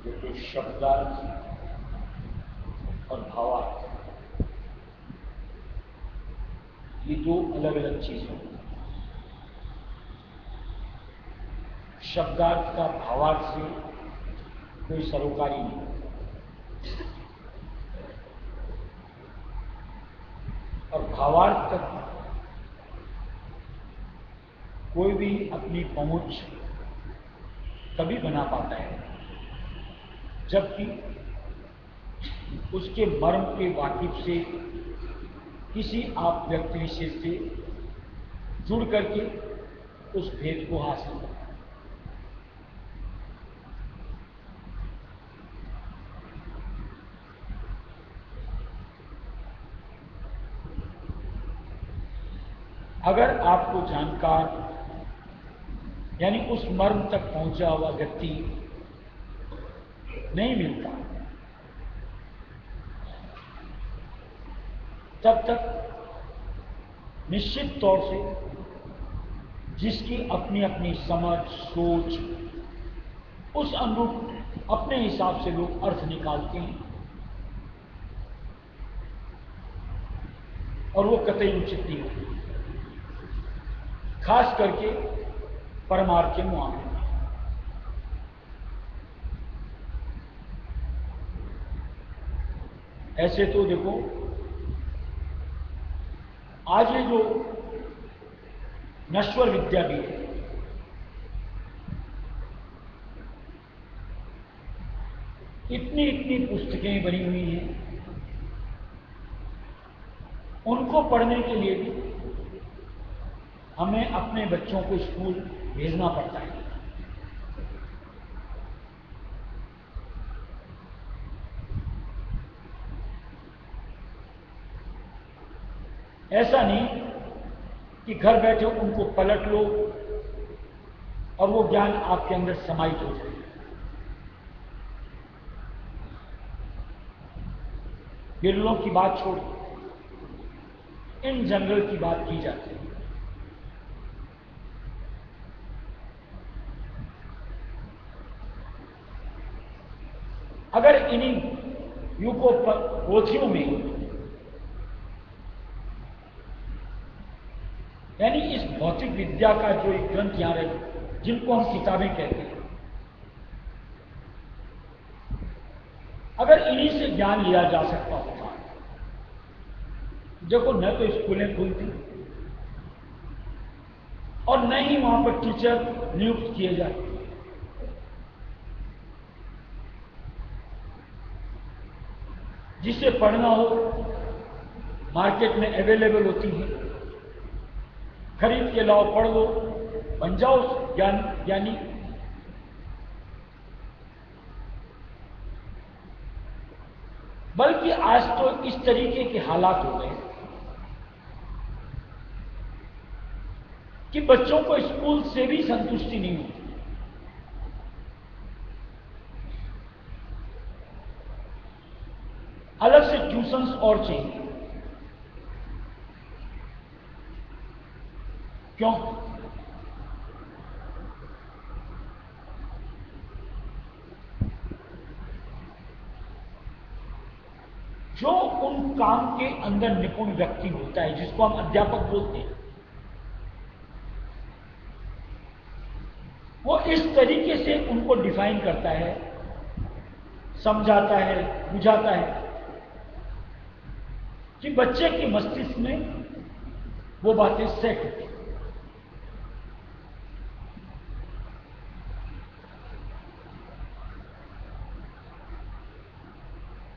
देखिए, शब्दार्थ और भावार्थ ये दो अलग अलग चीजें हैं। शब्दार्थ का भावार्थ से कोई सरोकारी नहीं, और भावार्थ तक कोई भी अपनी पहुंच तभी बना पाता है जबकि उसके मर्म के वाकिफ से किसी आप व्यक्ति विशेष से जुड़ करके उस भेद को हासिल करता है। अगर आपको जानकार यानी उस मर्म तक पहुंचा हुआ व्यक्ति नहीं मिलता, तब तक निश्चित तौर से जिसकी अपनी अपनी समझ सोच उस अनुरूप अपने हिसाब से लोग अर्थ निकालते हैं और वो कतई उचित नहीं होती, खास करके परमार्थ के मामले में। ऐसे तो देखो, आज ये जो नश्वर विद्या भी है, इतनी इतनी पुस्तकें बनी हुई हैं, उनको पढ़ने के लिए भी हमें अपने बच्चों को स्कूल भेजना पड़ता है। ऐसा नहीं कि घर बैठे उनको पलट लो और वो ज्ञान आपके अंदर समाहित हो जाए। बिरलों की बात छोड़ इन जनरल की बात की जाती है। अगर इन्हीं युगों पोथियों में यानी इस भौतिक विद्या का जो एक ग्रंथ यहां रहे, जिनको हम किताबें कहते हैं, अगर इन्हीं से ज्ञान लिया जा सकता होता, देखो न तो स्कूलें खुलती और न ही वहां पर टीचर नियुक्त किए जाते। जिसे पढ़ना हो मार्केट में अवेलेबल होती है, खरीद के लाओ, पढ़ लो, बन जाओ ज्ञानी। बल्कि आज तो इस तरीके के हालात हो गए कि बच्चों को स्कूल से भी संतुष्टि नहीं होती। अलग से ट्यूशंस और चाहिए। क्यों? जो उन काम के अंदर निपुण व्यक्ति होता है, जिसको हम अध्यापक बोलते हैं, वो इस तरीके से उनको डिफाइन करता है, समझाता है, बुझाता है कि बच्चे के मस्तिष्क में वो बातें सेट होती हैं।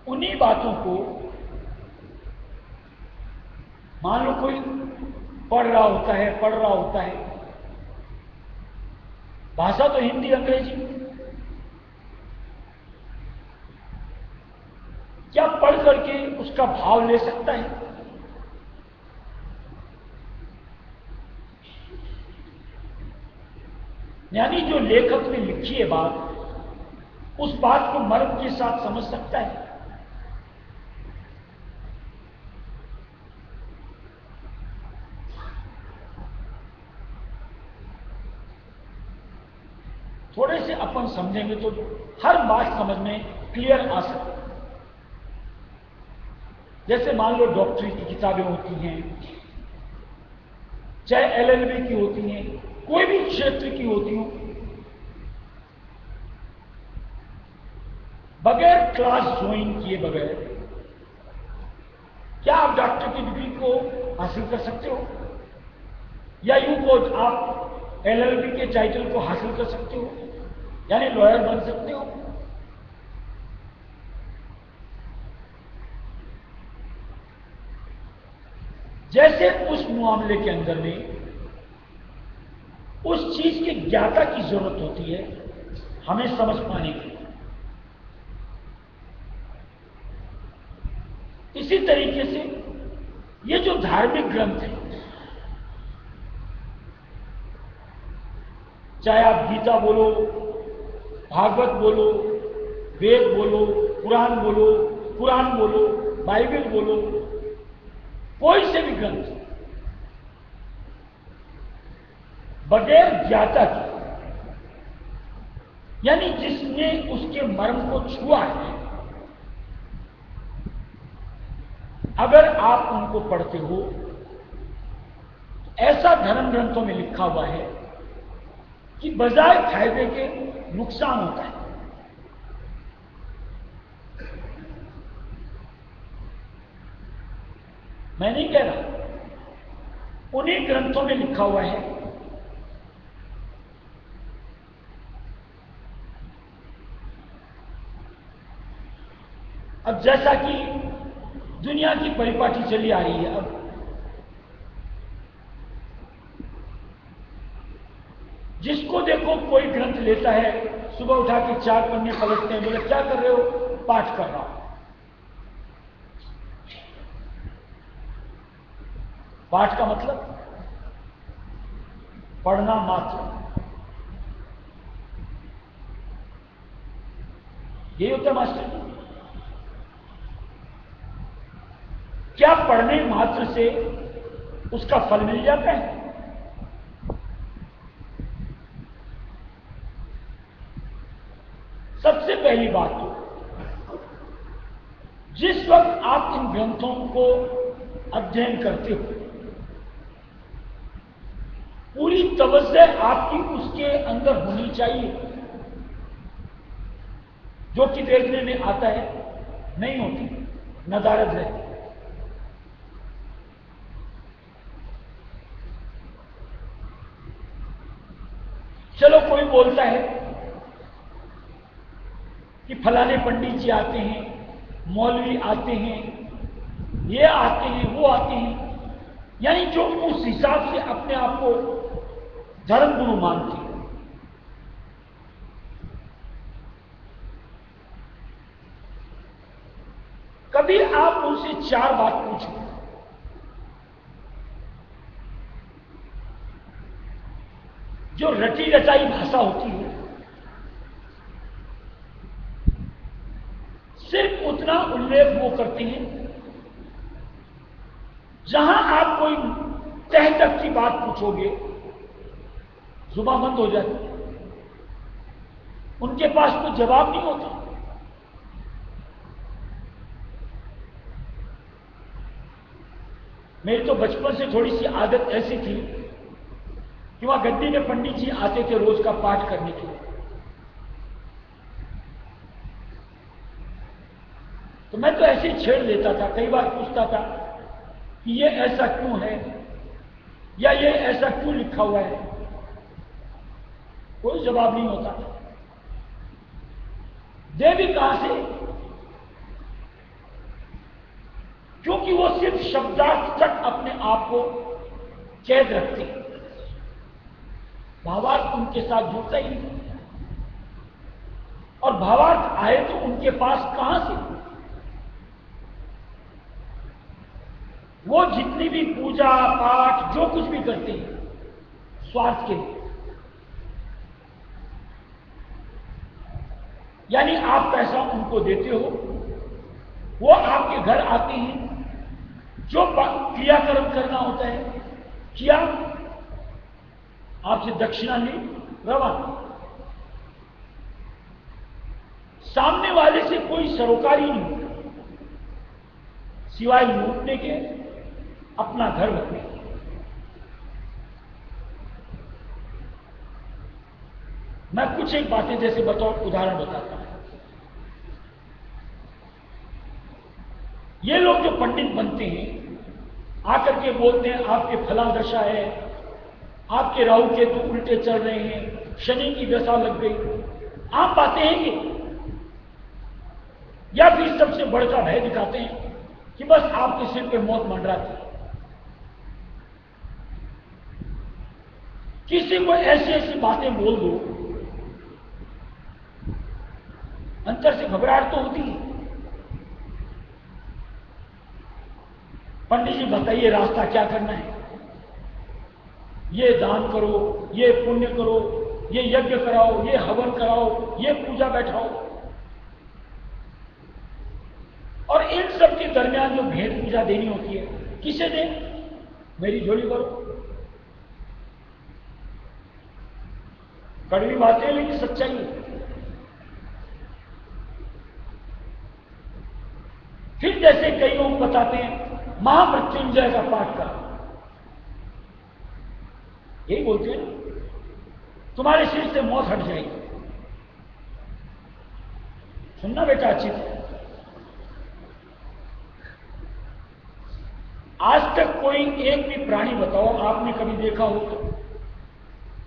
उन्हीं बातों को मान लो कोई पढ़ रहा होता है, भाषा तो हिंदी अंग्रेजी, क्या पढ़ करके उसका भाव ले सकता है? यानी जो लेखक ने लिखी है बात, उस बात को मर्म के साथ समझ सकता है? थोड़े से अपन समझेंगे तो हर बात समझ में क्लियर आ सकती है। जैसे मान लो डॉक्टरी की किताबें होती हैं, चाहे एलएलबी की होती हैं, कोई भी क्षेत्र की होती हो, बगैर क्लास ज्वाइन किए बगैर क्या आप डॉक्टर की डिग्री को हासिल कर सकते हो? या यूं को आप एलएलबी के टाइटल को हासिल कर सकते हो, यानी लॉयर बन सकते हो? जैसे उस मामले के अंदर में उस चीज की ज्ञाता की जरूरत होती है हमें समझ पाने की, इसी तरीके से ये जो धार्मिक ग्रंथ है, चाहे आप गीता बोलो, भागवत बोलो, वेद बोलो, पुराण बोलो, बाइबल बोलो, कोई से भी ग्रंथ बगैर ज्ञाता के, यानी जिसने उसके मर्म को छुआ है, अगर आप उनको पढ़ते हो, ऐसा धर्म ग्रंथों में लिखा हुआ है कि बजाय फायदे के नुकसान होता है। मैं नहीं कह रहा, उन्हीं ग्रंथों में लिखा हुआ है। अब जैसा कि दुनिया की परिपाटी चली आ रही है, अब जिसको देखो कोई ग्रंथ लेता है, सुबह उठा के 4 पन्ने पलटते हैं, बोले क्या कर रहे हो? पाठ कर रहा हूं। पाठ का मतलब पढ़ना मात्र, यही होता है मास्टर जी। क्या पढ़ने मात्र से उसका फल मिल जाता है? सबसे पहली बात तो, जिस वक्त आप इन ग्रंथों को अध्ययन करते हो, पूरी तवज्जो आपकी उसके अंदर होनी चाहिए। जो कि देखने में आता है नहीं होती, नदारद रहती। चलो कोई बोलता है कि फलाने पंडित जी आते हैं, मौलवी आते हैं, ये आते हैं, वो आते हैं, यानी जो उस हिसाब से अपने आप को धर्मगुरु मानते हैं। कभी आप उनसे 4 बात पूछो, जो रटी रटाई भाषा होती है, सिर्फ उतना उल्लेख वो करते हैं जहां आप कोई तह तक की बात पूछोगे, जुबान बंद हो जाती है, उनके पास कोई जवाब नहीं होता। मेरी तो बचपन से थोड़ी सी आदत ऐसी थी कि वहां गद्दी में पंडित जी आते थे रोज का पाठ करने के लिए, तो मैं तो ऐसे ही छेड़ लेता था। कई बार पूछता था कि ये ऐसा क्यों है, या ये ऐसा क्यों लिखा हुआ है, कोई जवाब नहीं होता। दे भी कहां से? क्योंकि वो सिर्फ शब्दार्थ तक अपने आप को कैद रखते हैं, भावार्थ उनके साथ जुड़ता ही नहीं। और भावार्थ आए तो उनके पास कहां से? वो जितनी भी पूजा पाठ जो कुछ भी करते हैं स्वार्थ के लिए, यानी आप पैसा उनको देते हो, वो आपके घर आते हैं, जो क्रियाकर्म करना होता है किया, आपसे दक्षिणा ली, रवाना। सामने वाले से कोई सरोकारी नहीं सिवाय लूटने के, अपना घर रखने के। मैं कुछ एक बातें जैसे बतौर उदाहरण बताता हूं। ये लोग जो पंडित बनते हैं, आकर के बोलते हैं आपके फला दशा है, आपके राहु केतु उल्टे चल रहे हैं, शनि की दशा लग गई। आप बातें हैं कि या फिर सबसे बड़का भय दिखाते हैं कि बस आपके सिर पे मौत मंडराती है। किसी को ऐसी ऐसी बातें बोल दो, अंतर से घबराहट तो होती है। पंडित जी बताइए रास्ता क्या करना है, ये दान करो, ये पुण्य करो, ये यज्ञ कराओ, ये हवन कराओ, ये पूजा बैठाओ। और इन सब के दरमियान जो भेंट पूजा देनी होती है, किसे दें? मेरी झोली करो। कड़वी बातें लेकिन सच्चाई है। फिर जैसे कई लोग बताते हैं महामृत्युंजय का पाठ करो, यही बोलते हैं तुम्हारे सिर से मौत हट जाएगी। सुनना बेटा अच्छी तरह, आज तक कोई एक भी प्राणी बताओ आपने कभी देखा हो तो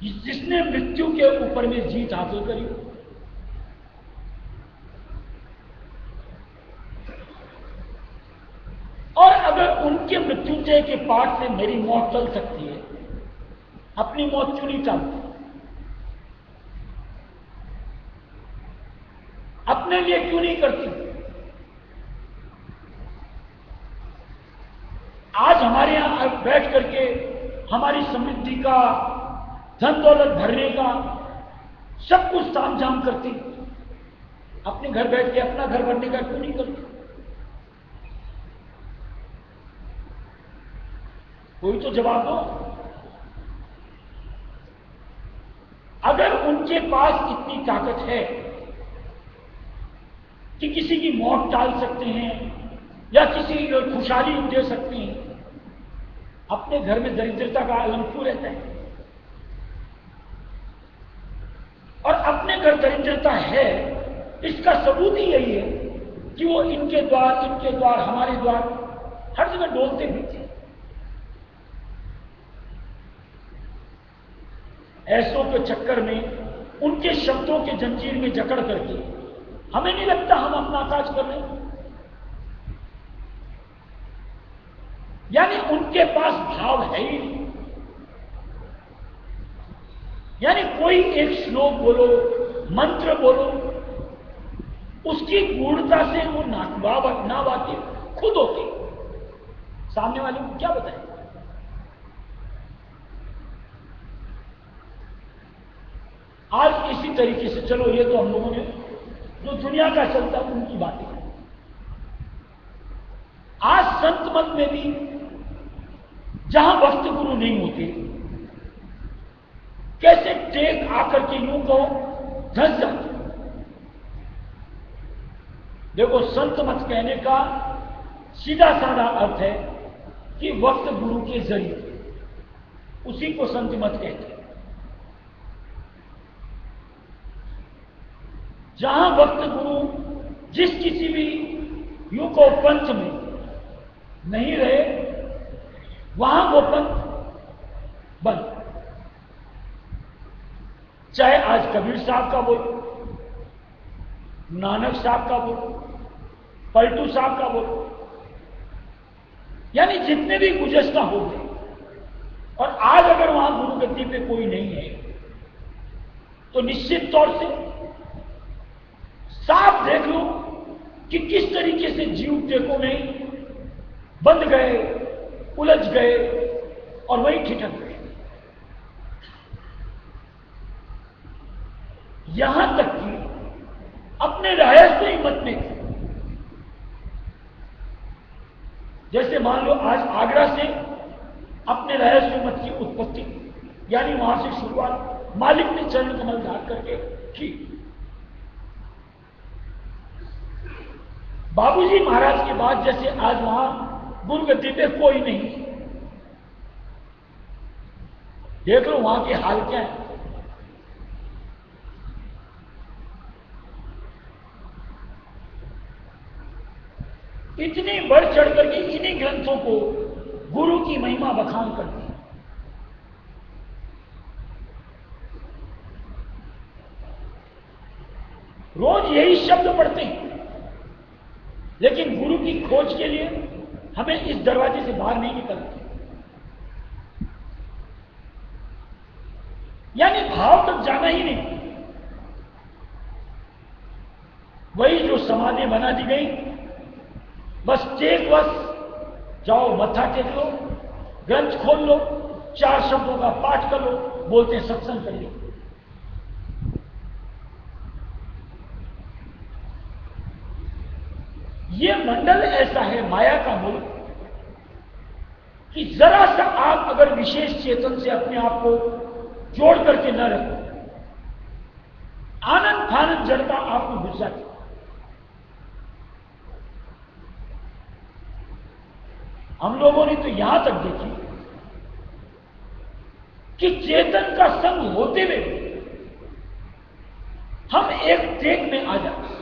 जिसने मृत्यु के ऊपर में जीत हासिल करी? और अगर उनके मृत्युंजय के पाठ से मेरी मौत चल सकती है, अपनी मौत क्यों नहीं चलती? अपने लिए क्यों नहीं करती? आज हमारे यहां बैठ करके हमारी समृद्धि का, धन दौलत भरने का सब कुछ तामझाम करती, अपने घर बैठ के अपना घर भरने का क्यों नहीं करती? कोई तो जवाब दो। अगर उनके पास इतनी ताकत है कि किसी की मौत टाल सकते हैं या किसी को खुशहाली दे सकते हैं, अपने घर में दरिद्रता का आलम क्यों रहता है? और अपने घर दरिद्रता है, इसका सबूत ही यही है कि वो इनके द्वार हमारे द्वार हर जगह डोलते फिरते। ऐसों के चक्कर में, उनके शब्दों के जंजीर में जकड़ करके हमें नहीं लगता हम अपना काज कर रहे हैं। यानी उनके पास भाव है ही नहीं। यानी कोई एक श्लोक बोलो, मंत्र बोलो, उसकी गूढ़ता से वो ना वाकिफ खुद होते, सामने वाले को क्या बताएं? आज इसी तरीके से, चलो ये तो हम लोगों ने जो दुनिया का चलता उनकी बातें, आज संत मत में भी जहां भक्त गुरु नहीं होते, कैसे टेक आकर के यूं कहो धस जाते। देखो, संत मत कहने का सीधा साधा अर्थ है कि वक्त गुरु के जरिए, उसी को संत मत कहते हैं। जहां वक्त गुरु जिस किसी भी युग को पंथ में नहीं रहे, वहां वो पंथ बंद। चाहे आज कबीर साहब का बोलो, नानक साहब का बोलो, पलटू साहब का बोलो, यानी जितने भी गुजश्ता हो गए, और आज अगर वहां गुरु गद्दी पे कोई नहीं है तो निश्चित तौर से साफ देख लो कि किस तरीके से जीव टेकों में बंध गए, उलझ गए और वहीं ठिठक गए। यहां तक कि अपने रहस्य मत में, जैसे मान लो आज आगरा से अपने रहस्य मत की उत्पत्ति, यानी वहां से शुरुआत मालिक ने चरण कमल धार करके की। बाबूजी महाराज के बाद जैसे आज वहां गुरु गद्दी पे कोई नहीं, देख लो वहां के हाल क्या है। इतनी बढ़ चढ़ करके इन्हीं ग्रंथों को गुरु की महिमा बखान करती है। रोज यही शब्द पढ़ते हैं, लेकिन गुरु की खोज के लिए हमें इस दरवाजे से बाहर नहीं निकलते, यानी भाव तक जाना ही नहीं। वही जो समाधि बना दी गई, बस टेक, बस जाओ मत्था टेक लो, ग्रंथ खोल लो, 4 शब्दों का पाठ कर लो, बोलते हैं सत्संग कर लो। ये मंडल ऐसा है, माया का मुल्क, कि जरा सा आप अगर विशेष चेतन से अपने आप को जोड़ करके न रखो, आनंद फानंद जड़ता आपको घुस जाती। हम लोगों ने तो यहां तक देखी कि चेतन का संग होते हुए हम एक टेक में आ जाते।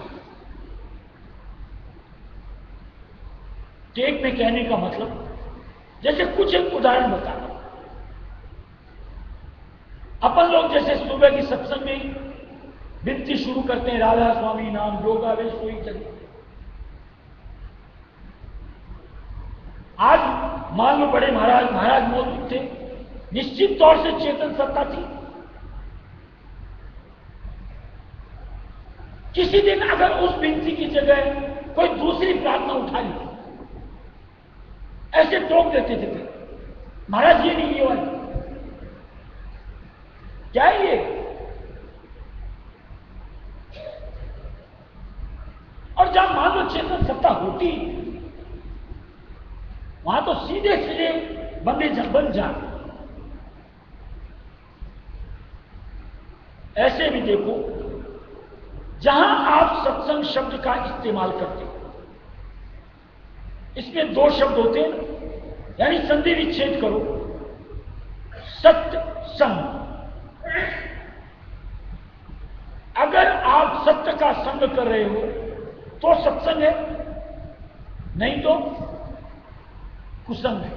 टेक में कहने का मतलब, जैसे कुछ एक उदाहरण बता रहा हूं। अपन लोग जैसे सुबह की सत्संग में विनती शुरू करते हैं, राधा स्वामी नाम योगा वे सोई जगह। आज मान लो बड़े महाराज मौजूद थे, निश्चित तौर से चेतन सत्ता थी। किसी दिन अगर उस विनती की जगह कोई दूसरी प्रार्थना उठा ली, ऐसे टोक देते थे, महाराज ये नहीं, ये वाली क्या है ये। और जब मान लो चेतन सत्ता होती, वहां तो सीधे सीधे बंदे बन जा। ऐसे भी देखो, जहां आप सत्संग शब्द का इस्तेमाल करते हो, इसमें 2 शब्द होते हैं, यानी संधि विच्छेद करो, सत्य संग। अगर आप सत्य का संग कर रहे हो तो सत्संग है, नहीं तो कुसंग है।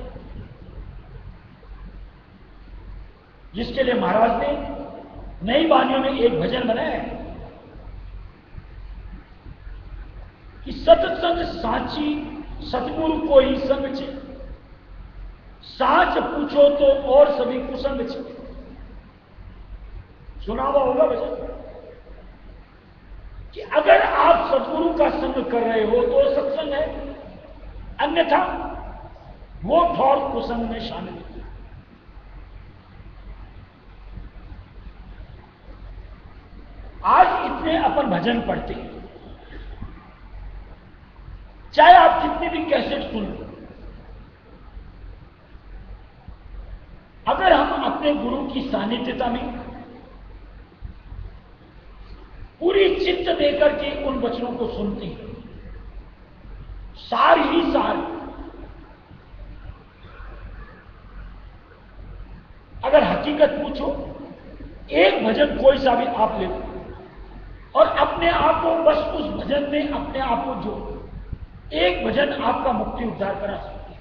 जिसके लिए महाराज ने नई वाणियों में एक भजन बनाया है कि सत्संग साची सतगुरु को ही संग छे, साच पूछो तो और सभी कुसंग छे। सुना हुआ होगा भजन कि अगर आप सतगुरु का संग कर रहे हो तो सत्संग है, अन्यथा वो ठौर कुसंग में शामिल है। आज इतने अपन भजन पढ़ते हैं, चाहे आप कितने भी कैसेट सुन लो, अगर हम अपने गुरु की सानिध्यता में पूरी चित्त देकर के उन वचनों को सुनते हैं, सार ही सार, अगर हकीकत पूछो, एक भजन कोई सा भी आप ले लो और अपने आप को बस उस भजन में अपने आप को जोड़ो, एक भजन आपका मुक्ति उद्धार करा सकते हैं।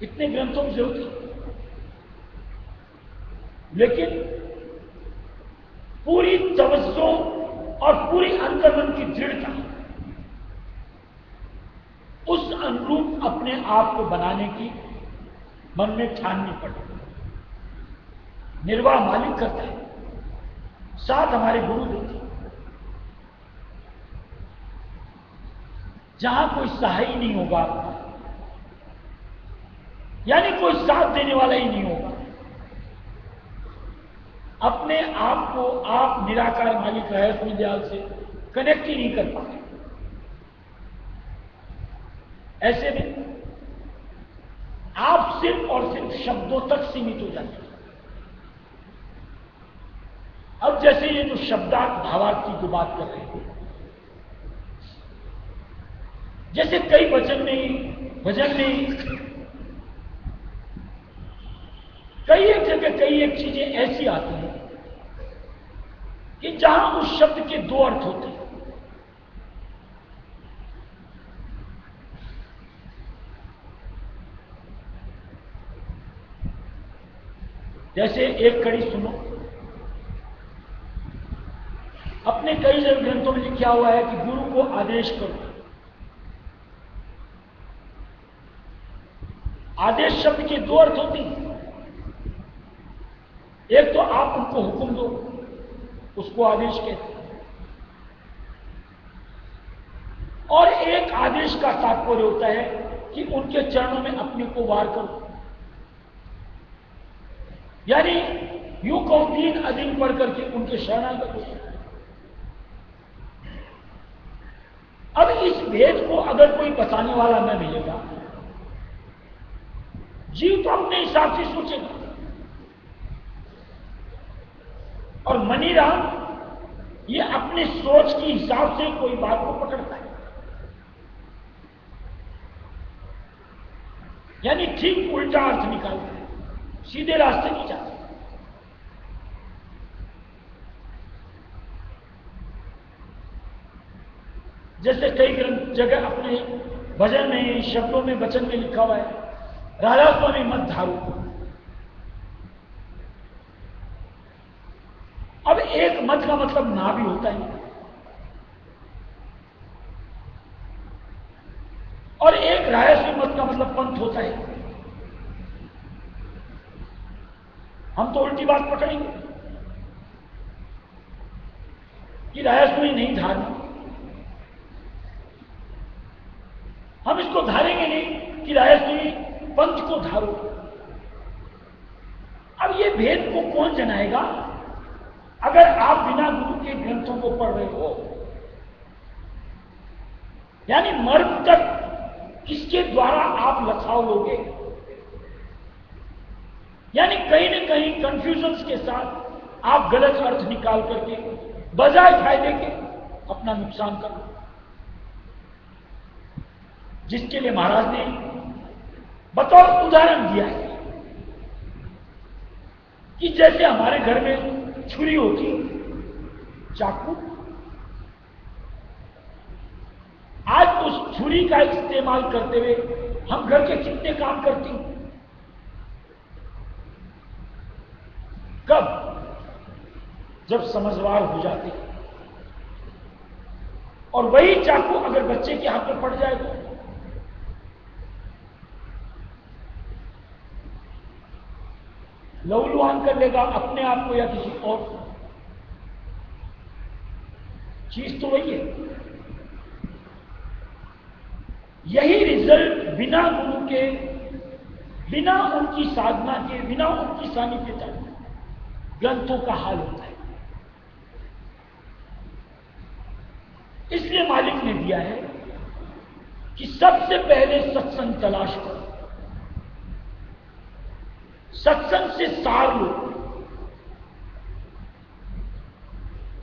इतने ग्रंथों की जरूरत है, लेकिन पूरी तवज्जो और पूरी अंतर्मन की दृढ़ता, उस अनुरूप अपने आप को बनाने की मन में ठाननी पड़े। निर्वाह मालिक करता है, साथ हमारे गुरु देते हैं। जहां कोई सहाय नहीं होगा, यानी कोई साथ देने वाला ही नहीं होगा, अपने आप को आप निराकार मालिक रहस्य विद्याल से कनेक्ट ही नहीं कर पाते। ऐसे में आप सिर्फ और सिर्फ शब्दों तक सीमित हो जाते हैं। अब जैसे ये जो शब्दार्थ भावार्थ की जो बात कर रहे हैं, जैसे कई वचन में, भजन में कई एक जगह कई एक चीजें ऐसी आती हैं कि जहां उस शब्द के दो अर्थ होते हैं। जैसे एक कड़ी सुनो, अपने कई ग्रंथों में लिखा हुआ है कि गुरु को आदेश करो। आदेश शब्द के दो अर्थ होते हैं। एक तो आप उनको हुक्म दो, उसको आदेश कहते हैं, और एक आदेश का तात्पर्य होता है कि उनके चरणों में अपने को वार करो। यानी यूं कहो, 3 अधीन पढ़ करके उनके शरणागत हो। अब इस भेद को अगर कोई बताने वाला न मिलेगा, जीव तो अपने हिसाब से सोचेगा। और मनीराम ये अपने सोच के हिसाब से कोई बात को पकड़ता है, यानी ठीक उल्टा अर्थ निकालता है, सीधे रास्ते नहीं जाता। जैसे कई जगह अपने भजन में, शब्दों में, वचन में लिखा हुआ है, राजा स्वामी मत धारो। अब एक मत का मतलब ना भी होता है, और एक रायस्वी मत का मतलब पंथ होता है। हम तो उल्टी बात पकड़ेंगे कि रायस्वी नहीं धारना, हम इसको धारेंगे नहीं कि रायस्वी पंथ को धारो। अब ये भेद को कौन जनाएगा अगर आप बिना गुरु के ग्रंथों को पढ़ रहे हो? यानी मर्म तक किसके द्वारा आप लखाव लोगे? यानी कहीं न कहीं कंफ्यूजन्स के साथ आप गलत अर्थ निकाल करके बजाय फायदे के अपना नुकसान करो। जिसके लिए महाराज ने बतौर उदाहरण दिया है कि जैसे हमारे घर में छुरी होती, चाकू, आज उस छुरी का इस्तेमाल करते हुए हम घर के कितने काम करते हैं? कब? जब समझदार हो जाते, और वही चाकू अगर बच्चे के हाथ में पड़ जाए तो लहूलुहान कर लेगा अपने आप को या किसी और को। चीज तो वही है। यही रिजल्ट बिना गुरु के, बिना उनकी साधना के, बिना उनकी सानिध्यता ग्रंथों का हाल होता है। इसलिए मालिक ने दिया है कि सबसे पहले सत्संग तलाश करो, सत्संग से सार लो,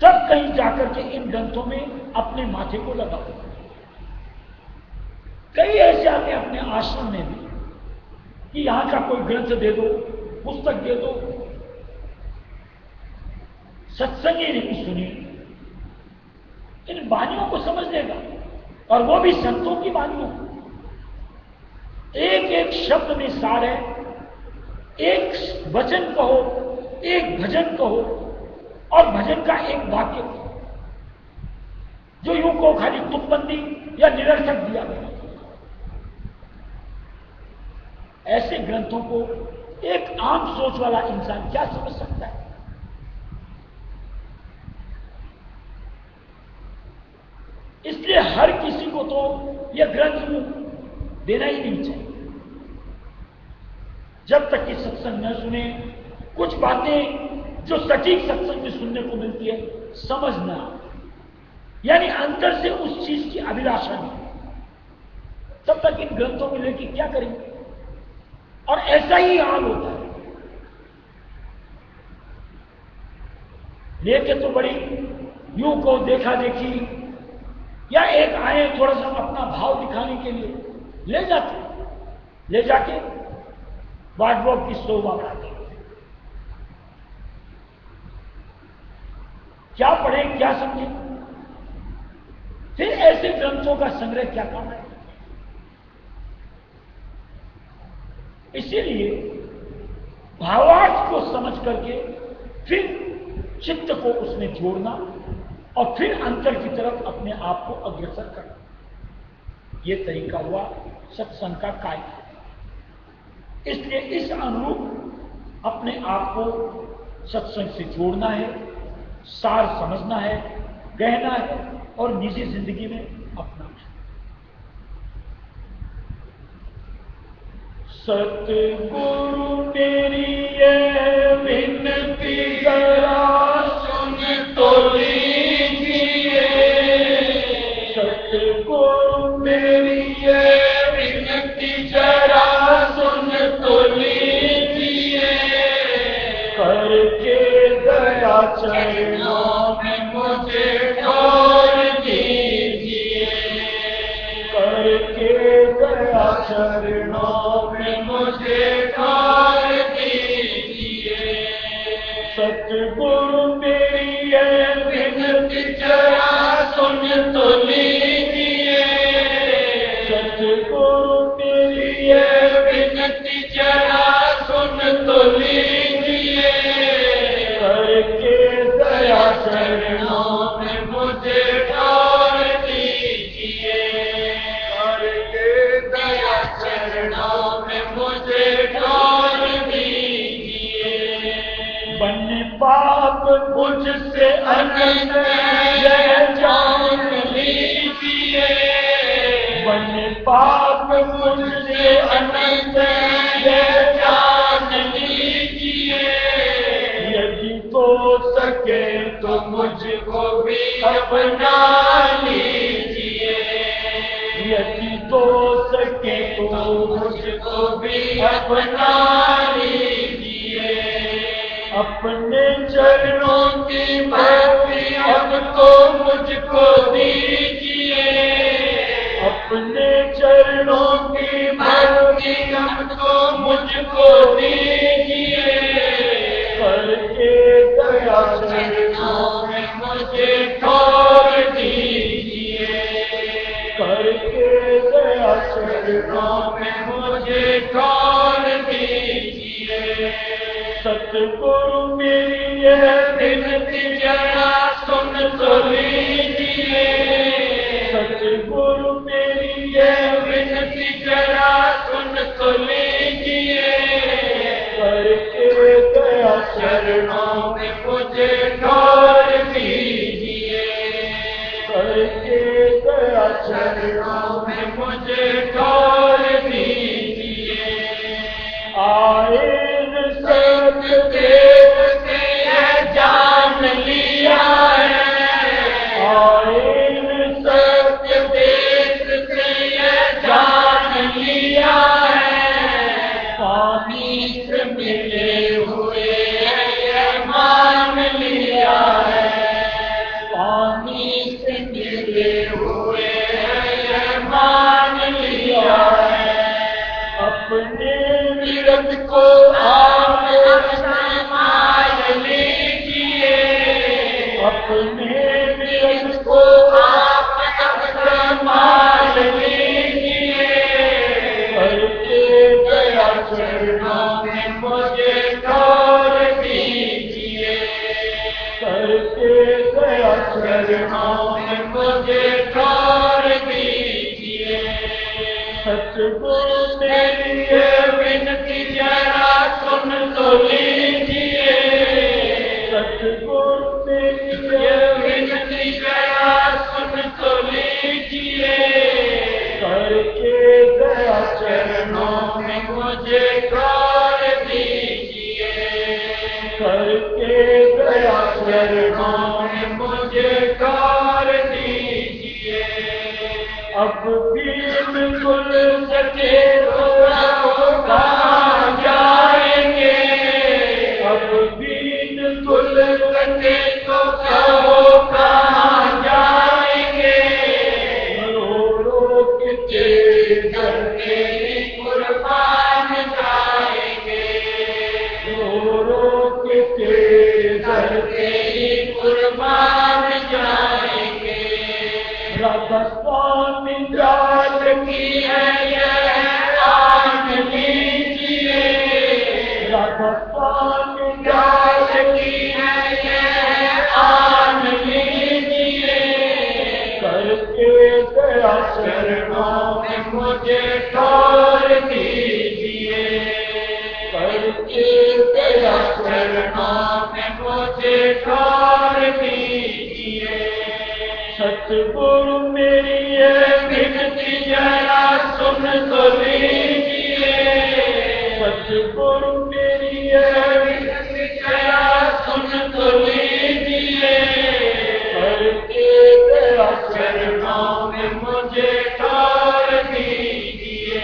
तब कहीं जाकर के इन ग्रंथों में अपने माथे को लगाओ। कई ऐसे आते हैं अपने आश्रम में भी कि यहां का कोई ग्रंथ दे दो, पुस्तक दे दो, सत्संग ही नहीं सुनी, इन वाणियों को समझ लेगा, और वो भी संतों की वाणियों। एक एक शब्द में सार है, एक वचन कहो, एक भजन कहो, और भजन का एक वाक्य जो यूं को खाली तुकबंदी या निरर्थक दिया गया। ऐसे ग्रंथों को एक आम सोच वाला इंसान क्या समझ सकता है? इसलिए हर किसी को तो यह ग्रंथ देना ही नहीं चाहिए। जब तक कि सत्संग न सुने, कुछ बातें जो सटीक सत्संग में सुनने को मिलती है समझना, यानी अंतर से उस चीज की अभिलाषा नहीं, तब तक इन ग्रंथों में लेके क्या करेंगे? और ऐसा ही हाल होता है। लेके तो बड़ी यूं को देखा देखी या एक आए थोड़ा सा अपना भाव दिखाने के लिए ले जाते, ले जाके वार्डरोब की शोभा बढ़ाते। क्या पढ़े, क्या समझे? फिर ऐसे ग्रंथों का संग्रह क्या काम है? इसीलिए भावार्थ को समझ करके फिर चित्त को उसमें जोड़ना और फिर अंतर की तरफ अपने आप को अग्रसर करना, यह तरीका हुआ सत्संग का कार्य। इसलिए इस अनुरूप अपने आप को सत्संग से जोड़ना है, सार समझना है, कहना है और निजी जिंदगी में अपनाना है। सतगुरु तेरी ये विनती जरा सुन तो लीजिए, सतगुरु मेरी ये विनती जरा सुन तो लीजिए, करके दया चरणों में मुझे छोड़ दीजिए, करके दया चरणों में मुझे छोड़ दीजिए। सतगुरु मेरी ये विनती जरा सुन तो लीजिए, सतगुरु मेरी ये विनती जरा सुन तो लीजिए, करके दया चरणों में मुझे छोड़ दीजिए, करके दया चरणों में मुझे छोड़ दीजिए। बन पाप मुझसे अनंत यह जान लीजिए, बन पाप मुझसे अनंत यह जान लीजिए, यदि तो सके तो मुझको भी अपना लीजिए, यदि तो सके तो मुझको भी अपना लीजिए। अपने चरणों की भक्ति अब तो मुझको दीजिए, अपने चरणों की भक्ति अब तो मुझको दीजिए, करके दया चरणों में मुझे छोड़ दीजिए, करके दया चरणों में मुझे छोड़ दीजिए। सतगुरु मेरी यह विनती जरा सुन तो लीजिए, सतगुरु मेरी यह विनती जरा सुन तो लीजिए, करके दया चरणों में मुझे छोड़ दीजिए, करके दया चरणों में मुझे छोड़ दीजिए। आए सतदेव से यह जान लिया है, आए सतदेव से यह जान लिया है, पानी से मिले हुए यह मान लिया है, पानी से मिले हुए यह मान लिया है। अपने विरत को आप संभाल लीजिए, अपने विरत को आप संभाल लीजिए, करके दया चरणों में मुझे छोड़ दीजिए, करके दया चरणों में मुझे छोड़ दीजिए। सतगुरु मेरी में मुझे ठोर दीजिए। अब बिल्कुल सके तो कहाँ जाएंगे, अब बिल्कुल सके तो कहाँ जाएंगे। रो रो के घर तेरी कुर्बान जाएंगे। रो रो के घर तेरी कुर्बान जाएंगे। राधा स्वामी जाल की है यह आन लीजिए। राधा स्वामी जाल की है यह आन लीजिए। करके गया चरणों में मुझे ठोर दीजिए। करके गया चरणों में मुझे ठोर दीजिए। सतगुरु मेरी ये विनती जरा सुन तो लीजिए। सतगुरु मेरी ये विनती जरा सुन तो लीजिए। करके गया चरणों में मुझे ठोर दीजिए।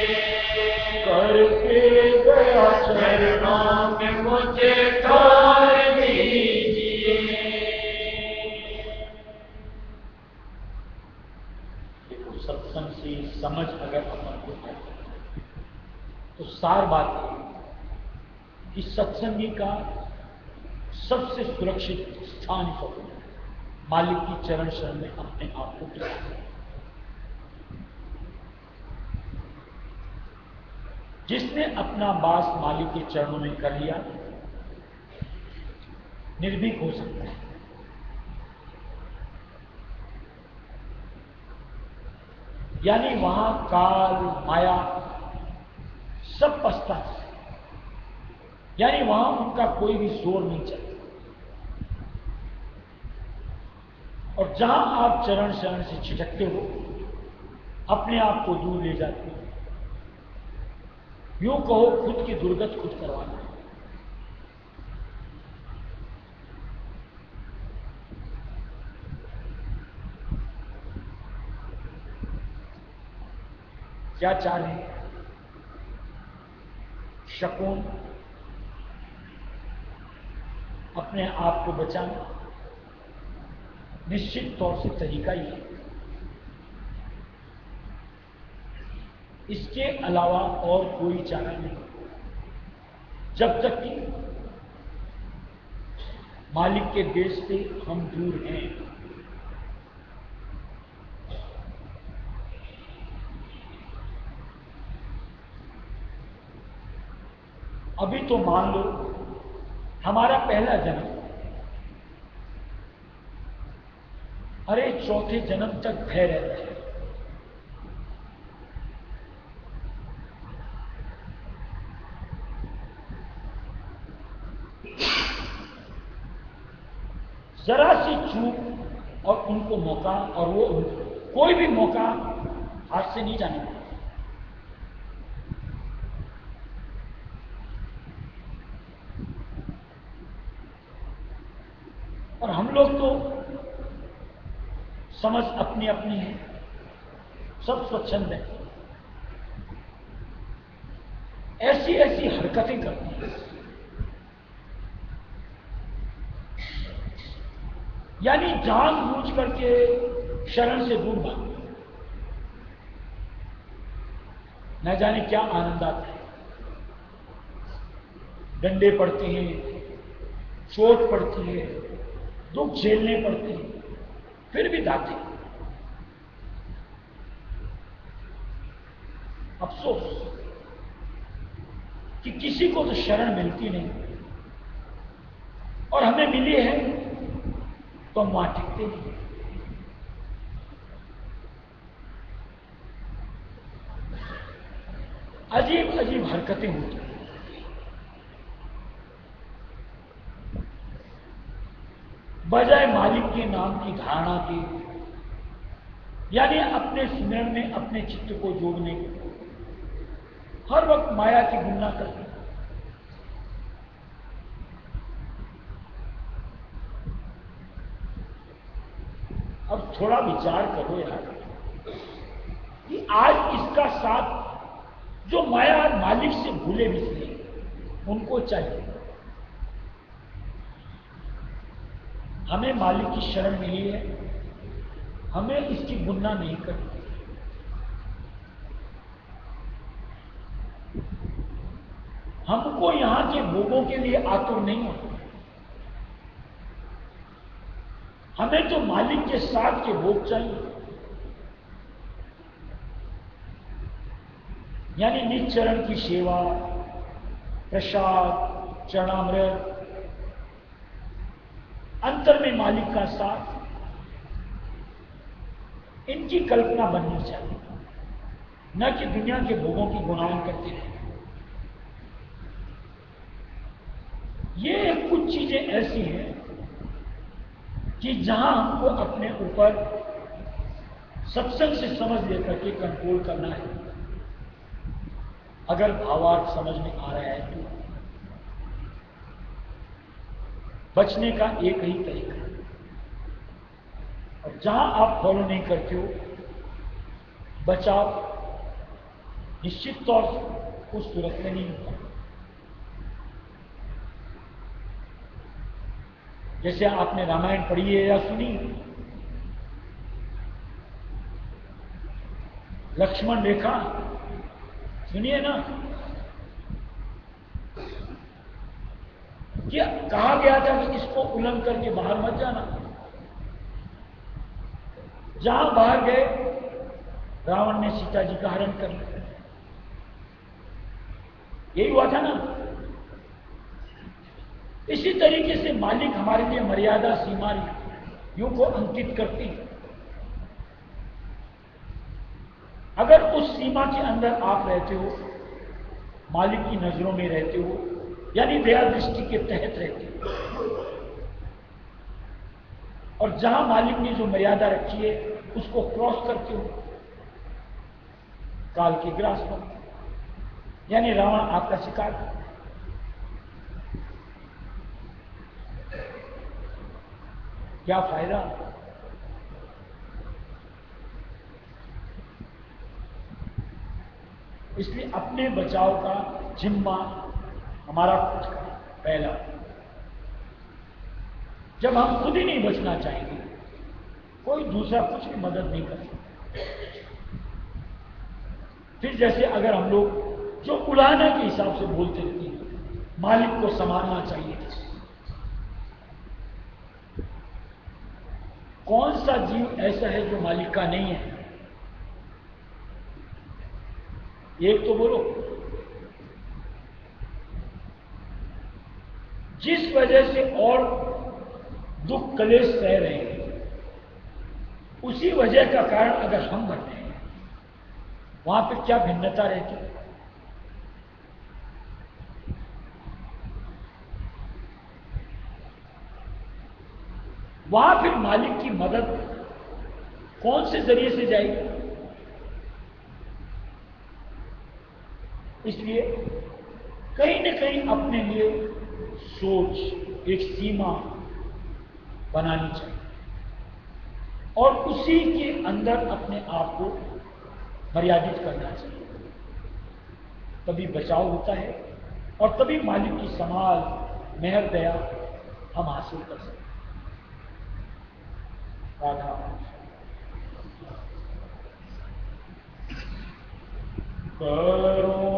करके गया चरणों में मुझे ठोर दीजिए। देखो, सत्संग से समझ अगर अपन को आए तो सार बात है कि सत्संगी का सबसे सुरक्षित स्थान को मालिक की चरण शरण में अपने आप को टिकाना। जिसने अपना वास मालिक के चरणों में कर लिया निर्भीक हो सकता है। यानी वहां काल माया सब पछता है, यानी वहां उनका कोई भी जोर नहीं चलता। और जहां आप चरण शरण से छिटकते हो अपने आप को दूर ले जाते हो। यूं कहो खुद की दुर्गत खुद करवाना। क्या चाह रहे हैं? शकुन अपने आप को बचाना निश्चित तौर से तरीका ही है। इसके अलावा और कोई चारा नहीं। जब तक कि मालिक के देश से हम दूर हैं, अभी तो मान लो हमारा पहला जन्म, अरे चौथे जन्म तक भय रहता है। जरा सी चूक और उनको मौका, और वो कोई भी मौका हाथ से नहीं जाने पाता। और हम लोग तो समझ अपनी अपनी है, सब स्वच्छंद है, ऐसी ऐसी हरकतें करती हैं। यानी जानबूझ करके शरण से दूर भागते, न जाने क्या आनंद आता है। डंडे पड़ते हैं, चोट पड़ती है, दुख झेलने पड़ते हैं, फिर भी दाते। अफसोस कि किसी को तो शरण मिलती नहीं, और हमें मिली है तो हम वहां टिकते नहीं। अजीब अजीब हरकतें होती हैं। बजाय मालिक के नाम की धारणा के, यानी अपने स्मरण में अपने चित्त को जोड़ने के, हर वक्त माया की गुणना करते हैं। अब थोड़ा विचार करो यार कि आज इसका साथ जो माया मालिक से भूले बिसरे उनको चाहिए। हमें मालिक की शरण मिली है, हमें इसकी गुना नहीं करनी। हमको यहां के भोगों के लिए आतुर नहीं होना। हमें तो मालिक के साथ के भोग चाहिए, यानी निज चरण की सेवा, प्रसाद, चरणामृत, अंतर में मालिक का साथ, इनकी कल्पना बननी चाहिए, न कि दुनिया के भोगों की गुणगान करते रहे। ये कुछ चीजें ऐसी हैं कि जहां हमको अपने ऊपर सत्संग से समझ लेकर के कंट्रोल करना है। अगर भावार्थ समझ में आ रहा है तो बचने का एक ही तरीका है, और जहां आप फॉलो नहीं करते हो, बचाव निश्चित तौर से उस सूरत में नहीं होता। जैसे आपने रामायण पढ़ी है या सुनी, लक्ष्मण रेखा सुनिए ना, क्या कहा गया था कि इसको उल्लंघन करके बाहर मत जाना। जहां बाहर गए, रावण ने सीता जी का हरण कर लिया। यही हुआ था ना। इसी तरीके से मालिक हमारे लिए मर्यादा सीमा यूं को अंकित करती है। अगर उस सीमा के अंदर आप रहते हो, मालिक की नजरों में रहते हो, यानी दया दृष्टि के तहत रहते हो, और जहां मालिक ने जो मर्यादा रखी है उसको क्रॉस करते हो, काल के ग्रास पर, यानी रावण आपका शिकार। क्या फायदा? इसलिए अपने बचाव का जिम्मा हमारा खुद का पहला। जब हम खुद ही नहीं बचना चाहेंगे, कोई दूसरा कुछ भी मदद नहीं कर सकता। फिर जैसे अगर हम लोग जो उलाहना के हिसाब से बोलते रहते हैं, मालिक को संभालना चाहिए, कौन सा जीव ऐसा है जो मालिक का नहीं है? एक तो बोलो। जिस वजह से और दुख कलेश सह रहे हैं, उसी वजह का कारण अगर हम बन रहे हैं, वहां पे क्या भिन्नता रहती है? वहां फिर मालिक की मदद कौन से जरिए से जाएगी? इसलिए कहीं न कहीं अपने लिए सोच, एक सीमा बनानी चाहिए, और उसी के अंदर अपने आप को मर्यादित करना चाहिए। तभी बचाव होता है, और तभी मालिक की संभाल, मेहर, दया हम हासिल कर सकते हैं। राधा करो